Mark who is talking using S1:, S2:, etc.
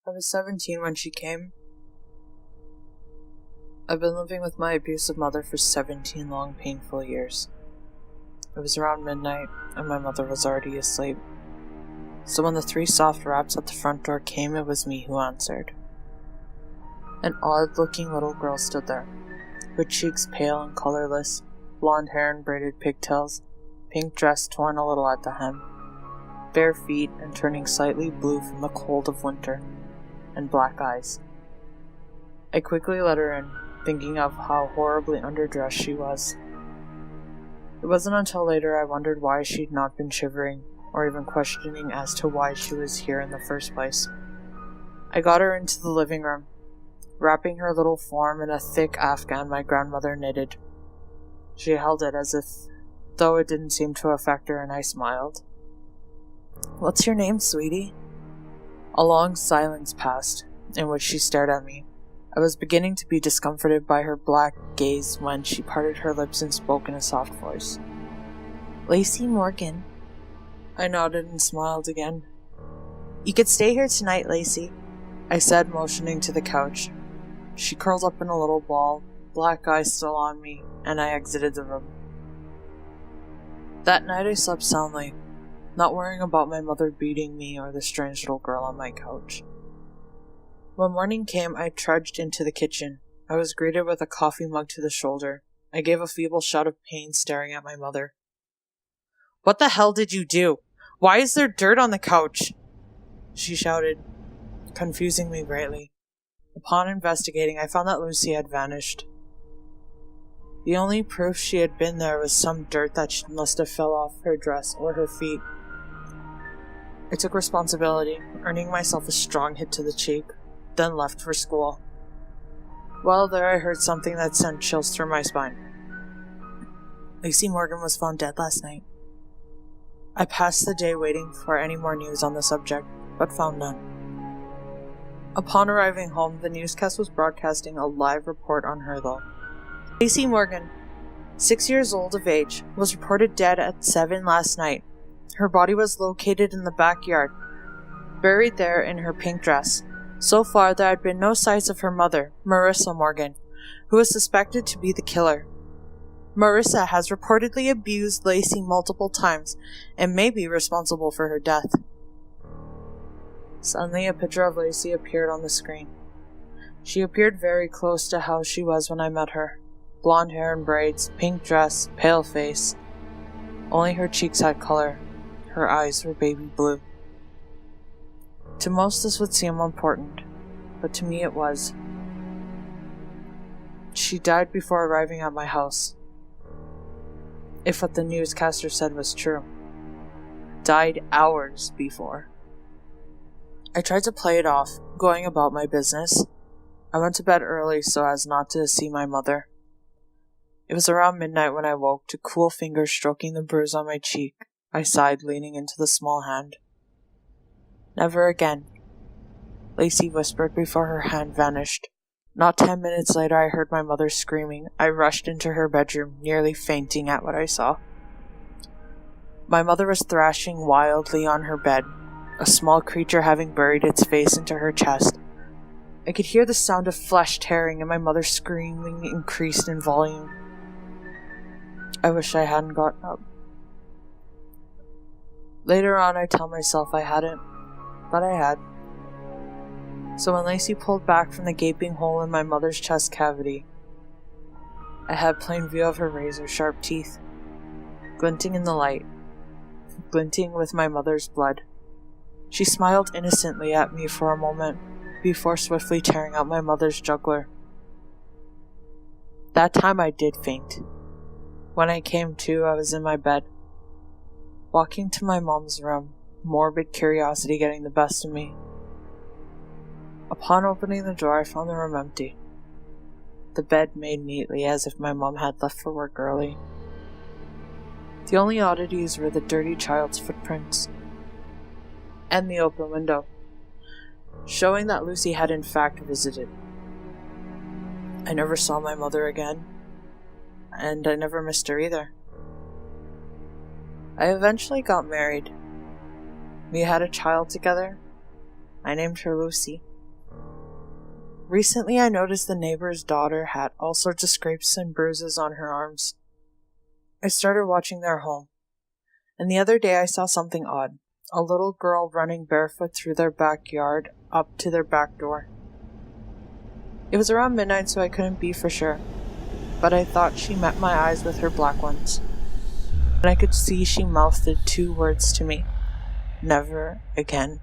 S1: I was 17 when she came. I've been living with my abusive mother for 17 long, painful years. It was around midnight, and my mother was already asleep. So when the 3 soft raps at the front door came, it was me who answered. An odd-looking little girl stood there, her cheeks pale and colorless, blonde hair and braided pigtails, pink dress torn a little at the hem, bare feet and turning slightly blue from the cold of winter, and black eyes. I quickly let her in, thinking of how horribly underdressed she was. It wasn't until later I wondered why she'd not been shivering, or even questioning as to why she was here in the first place. I got her into the living room, wrapping her little form in a thick afghan my grandmother knitted. She held it as if, though it didn't seem to affect her, and I smiled. "What's your name, sweetie?" A long silence passed, in which she stared at me. I was beginning to be discomforted by her black gaze when she parted her lips and spoke in a soft voice. "Lacey Morgan." I nodded and smiled again. "You could stay here tonight, Lacey," I said, motioning to the couch. She curled up in a little ball, black eyes still on me, and I exited the room. That night I slept soundly, not worrying about my mother beating me or the strange little girl on my couch. When morning came, I trudged into the kitchen. I was greeted with a coffee mug to the shoulder. I gave a feeble shout of pain, staring at my mother. "What the hell did you do? Why is there dirt on the couch?" she shouted, confusing me greatly. Upon investigating, I found that Lucy had vanished. The only proof she had been there was some dirt that must have fell off her dress or her feet. I took responsibility, earning myself a strong hit to the cheek, then left for school. While there, I heard something that sent chills through my spine. "Lacey Morgan was found dead last night." I passed the day waiting for any more news on the subject, but found none. Upon arriving home, the newscast was broadcasting a live report on her, though. "Lacey Morgan, 6 years old of age, was reported dead at 7 last night. Her body was located in the backyard, buried there in her pink dress. So far, there had been no signs of her mother, Marissa Morgan, who is suspected to be the killer. Marissa has reportedly abused Lacey multiple times and may be responsible for her death." Suddenly, a picture of Lacey appeared on the screen. She appeared very close to how she was when I met her. Blonde hair and braids, pink dress, pale face. Only her cheeks had color. Her eyes were baby blue. To most this would seem important, but to me it was. She died before arriving at my house. If what the newscaster said was true. Died hours before. I tried to play it off, going about my business. I went to bed early so as not to see my mother. It was around midnight when I woke to cool fingers stroking the bruise on my cheek. I sighed, leaning into the small hand. "Never again," Lacey whispered before her hand vanished. Not 10 minutes later, I heard my mother screaming. I rushed into her bedroom, nearly fainting at what I saw. My mother was thrashing wildly on her bed, a small creature having buried its face into her chest. I could hear the sound of flesh tearing, and my mother's screaming increased in volume. I wish I hadn't gotten up. Later on, I tell myself I hadn't, but I had. So when Lacey pulled back from the gaping hole in my mother's chest cavity, I had plain view of her razor-sharp teeth, glinting in the light, glinting with my mother's blood. She smiled innocently at me for a moment, before swiftly tearing out my mother's jugular. That time I did faint. When I came to, I was in my bed. Walking to my mom's room, morbid curiosity getting the best of me. Upon opening the door, I found the room empty. The bed made neatly as if my mom had left for work early. The only oddities were the dirty child's footprints and the open window, showing that Lucy had in fact visited. I never saw my mother again, and I never missed her either. I eventually got married. We had a child together. I named her Lucy. Recently, I noticed the neighbor's daughter had all sorts of scrapes and bruises on her arms. I started watching their home, and the other day I saw something odd. A little girl running barefoot through their backyard up to their back door. It was around midnight, so I couldn't be for sure, but I thought she met my eyes with her black ones, and I could see she mouthed 2 words to me: never again.